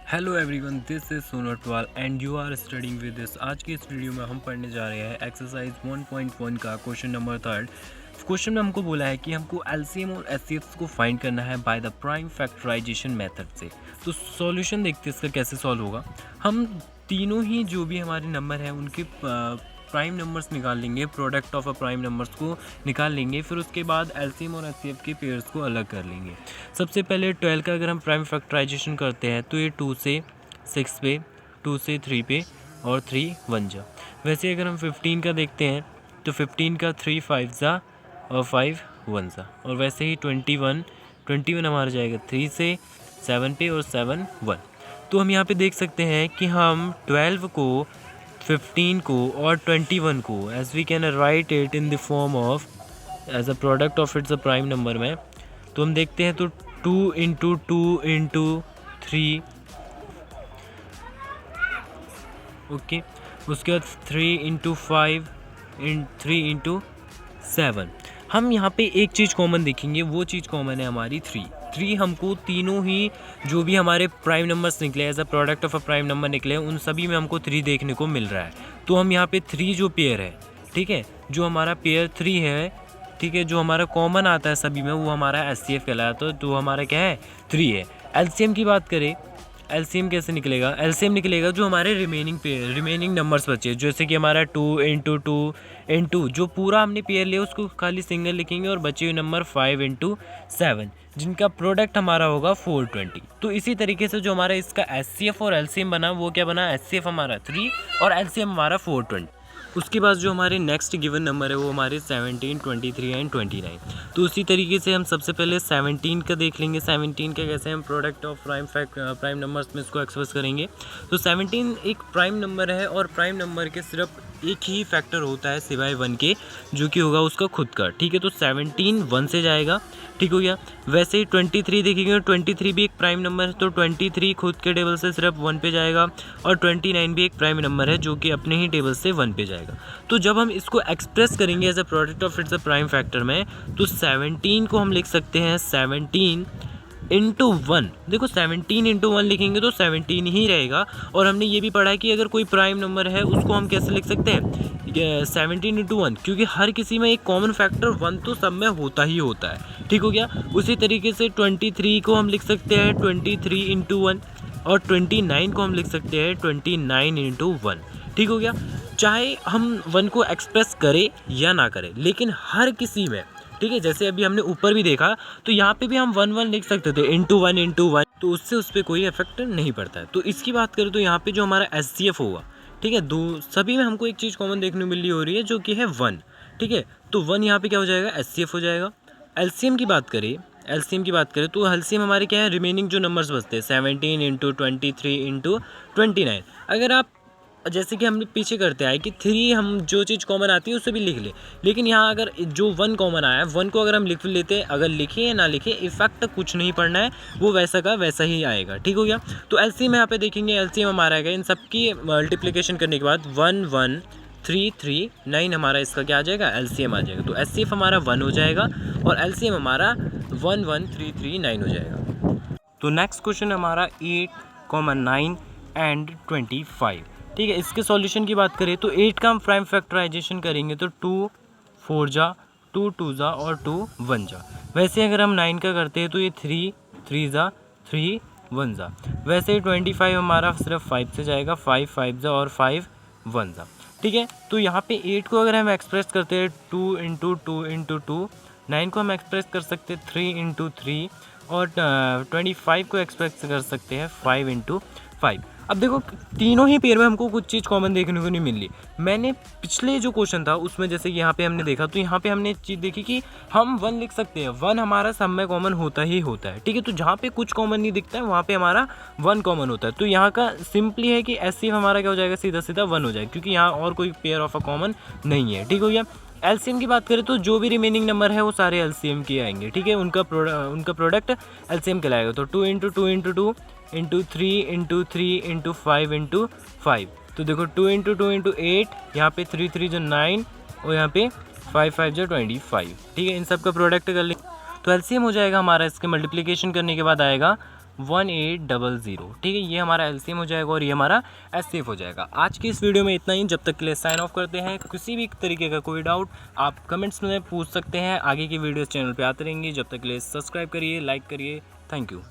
Hello everyone, this is सोनोटवाल and you are studying with this. आज की इस वीडियो में हम पढ़ने जा रहे हैं एक्सरसाइज 1.1 का क्वेश्चन नंबर 3। क्वेश्चन में हमको बोला है कि हमको एलसीएम और एचसीएफ को फाइंड करना है by the prime factorization method से। तो सॉल्यूशन देखते हैं इसका कैसे सॉल्व होगा। हम तीनों ही जो भी हमारे नंबर हैं उनके प्राइम नंबर्स निकाल लेंगे, product of a prime numbers को निकाल लेंगे, फिर उसके बाद एलसीएम और एचसीएफ के पेयर्स को अलग कर लेंगे। सबसे पहले 12 का अगर हम प्राइम फैक्टराइजेशन करते हैं तो ये 2 से 6 पे, 2 से 3 पे और 3 1 जा। वैसे अगर हम 15 का देखते हैं तो 15 का 3 5 जा और 5 1 जा। और वैसे ही 21 हमारा जाएगा 3 से 7 पे और 7 1। तो हम यहाँ पे देख सकते हैं कि हम 12 को, 15 को और 21 को as we can write it in the form of as a product of its a prime number में। तो हम देखते हैं तो 2 इंटू 2 इंटू 3, ओके, उसके बाद 3 इंटू 5 3 इंटू 7। हम यहाँ पे एक चीज़ कॉमन देखेंगे, वो चीज़ कॉमन है हमारी 3। हमको तीनों ही जो भी हमारे प्राइम नंबर्स निकले as a product of a prime number निकले उन सभी में हमको 3 देखने को मिल रहा है। तो हम यहाँ पे 3 जो पेयर है, ठीक है, जो हमारा पेयर 3 है, ठीक है, जो हमारा कॉमन आता है सभी में वो हमारा एचसीएफ कहलाता है। तो हमारा क्या है, 3 है। एलसीएम की बात करें, एलसीएम कैसे निकलेगा, एलसीएम निकलेगा जो हमारे रिमेनिंग नंबर्स बचे, जैसे कि हमारा 2 इंटू 2 इंटू जो पूरा हमने पेयर लिया उसको खाली सिंगल लिखेंगे और बचे हुए नंबर 5 इंटू 7 जिनका प्रोडक्ट हमारा होगा 420। तो इसी तरीके से जो हमारा इसका एचसीएफ और एलसीएम बना वो क्या बना, एचसीएफ हमारा 3 और एलसीएम हमारा 420। उसके बाद जो हमारे नेक्स्ट गिवन नंबर है वो हमारे 17, 23 एंड 29। तो उसी तरीके से हम सबसे पहले 17 का देख लेंगे। 17 का कैसे हम प्रोडक्ट ऑफ प्राइम नंबर्स में इसको एक्सप्रेस करेंगे। तो 17 एक प्राइम नंबर है और प्राइम नंबर के सिर्फ एक ही फैक्टर होता है सिवाय 1 के, जो कि होगा उसका खुद का, ठीक है। तो 17 1 से जाएगा, ठीक हो गया। वैसे ही 23 देखेंगे, 23 भी एक प्राइम नंबर है तो 23 खुद के टेबल से सिर्फ 1 पे जाएगा और 29 भी एक प्राइम नंबर है जो कि अपने ही टेबल से 1 पे जाएगा। तो जब हम इसको एक्सप्रेस करेंगे as a product of its a prime factor में तो 17 को हम लिख सकते हैं 17 इंटू 1। देखो 17 इंटू 1 लिखेंगे तो 17 ही रहेगा। और हमने ये भी पढ़ा है कि अगर कोई प्राइम नंबर है उसको हम कैसे लिख सकते हैं, 17 इंटू 1, क्योंकि हर किसी में एक कॉमन फैक्टर 1 तो सब में होता ही होता है, ठीक हो गया। उसी तरीके से 23 को हम लिख सकते हैं 23 इंटू 1 और 29 को हम लिख सकते हैं 29 इंटू 1, ठीक हो गया। चाहे हम 1 को एक्सप्रेस करें या ना करें, लेकिन हर किसी में, ठीक है, जैसे अभी हमने ऊपर भी देखा तो यहाँ पे भी हम 1 1 लिख सकते थे इंटू 1, तो उससे उस पर कोई इफेक्ट नहीं पड़ता है। तो इसकी बात करें तो यहाँ पे जो हमारा एचसीएफ होगा, ठीक है, दो सभी में हमको एक चीज़ कॉमन देखने को मिल रही हो रही है जो कि है 1, ठीक है। तो 1 यहाँ पे क्या हो जाएगा, एचसीएफ हो जाएगा। एलसीएम की बात करें तो एलसीएम हमारे क्या है, रिमेनिंग जो नंबर्स बचते हैं 17 इंटू 23 इंटू 29। अगर आप जैसे कि हम पीछे करते आए कि 3 हम जो चीज़ कॉमन आती है उससे भी लिख ले, लेकिन यहाँ अगर जो 1 कॉमन आया है 1 को अगर हम लिख लेते, अगर लिखे या ना लिखे इफेक्ट कुछ नहीं पड़ना है, वो वैसा का वैसा ही आएगा, ठीक हो गया। तो एलसीएम यहाँ पे देखेंगे, एलसीएम हमारा आएगा इन सब की मल्टीप्लिकेशन करने के बाद 1 1 3 3 9 हमारा इसका क्या आ जाएगा, एलसीएम आ जाएगा। तो एचसीएफ हमारा 1 हो जाएगा और एलसीएम हमारा 1 1 3 3 9 हो जाएगा। तो नेक्स्ट क्वेश्चन हमारा 8, 9 एंड 25, ठीक है। इसके सॉल्यूशन की बात करें तो 8 का हम प्राइम फैक्टराइजेशन करेंगे तो 2 4 जा, 2 2 जा और 2 1 जा। वैसे अगर हम 9 का करते हैं तो ये 3 3 जा, 3 1 जा। वैसे ही 25 हमारा सिर्फ 5 से जाएगा, 5 5 जा और 5 1 जा, ठीक है। तो यहाँ पे 8 को अगर हम एक्सप्रेस करते हैं 2 इंटू 2 इंटू 2, 9 को हम एक्सप्रेस कर सकते हैं 3 इंटू 3 और 25 को एक्सप्रेस कर सकते हैं 5 इंटू 5। अब देखो तीनों ही पेयर में हमको कुछ चीज़ कॉमन देखने को नहीं मिल रही। मैंने पिछले जो क्वेश्चन था उसमें जैसे कि यहाँ पे हमने देखा तो यहाँ पे हमने एक चीज़ देखी कि हम 1 लिख सकते हैं, 1 हमारा सब में कॉमन होता ही होता है, ठीक है। तो जहाँ पे कुछ कॉमन नहीं दिखता है वहाँ पे हमारा 1 कॉमन होता है। तो यहाँ का सिंपली है कि एचसीएफ हमारा क्या हो जाएगा, सीधा सीधा 1 हो जाएगा, क्योंकि यहाँ और कोई पेयर ऑफ अ कॉमन नहीं है, ठीक हो गया। एलसीएम की बात करें तो जो भी रिमेनिंग नंबर है वो सारे एलसीएम के आएंगे, ठीक है, उनका प्रोडक्ट एलसीएम कहलाएगा। तो 2 into 2 into 2 into 3 into 3 into 5 into 5। तो देखो 2 इंटू 2 इंटू 8, यहाँ पे 3 3 जो 9 और यहाँ पे 5 5 जो 25, ठीक है। इन सब का प्रोडक्ट कर लें तो एलसीएम हो जाएगा हमारा, इसके मल्टीप्लिकेशन करने के बाद आएगा 1800। ठीक है, ये हमारा एलसीएम हो जाएगा और ये हमारा एचसीएफ हो जाएगा। आज की इस वीडियो में इतना ही। जब तक के लिए साइन ऑफ करते हैं। किसी भी तरीके का कोई डाउट आप कमेंट्स में पूछ सकते हैं। आगे की वीडियोस चैनल पे आते रहेंगी। जब तक के लिए सब्सक्राइब करिए, लाइक करिए। Thank you.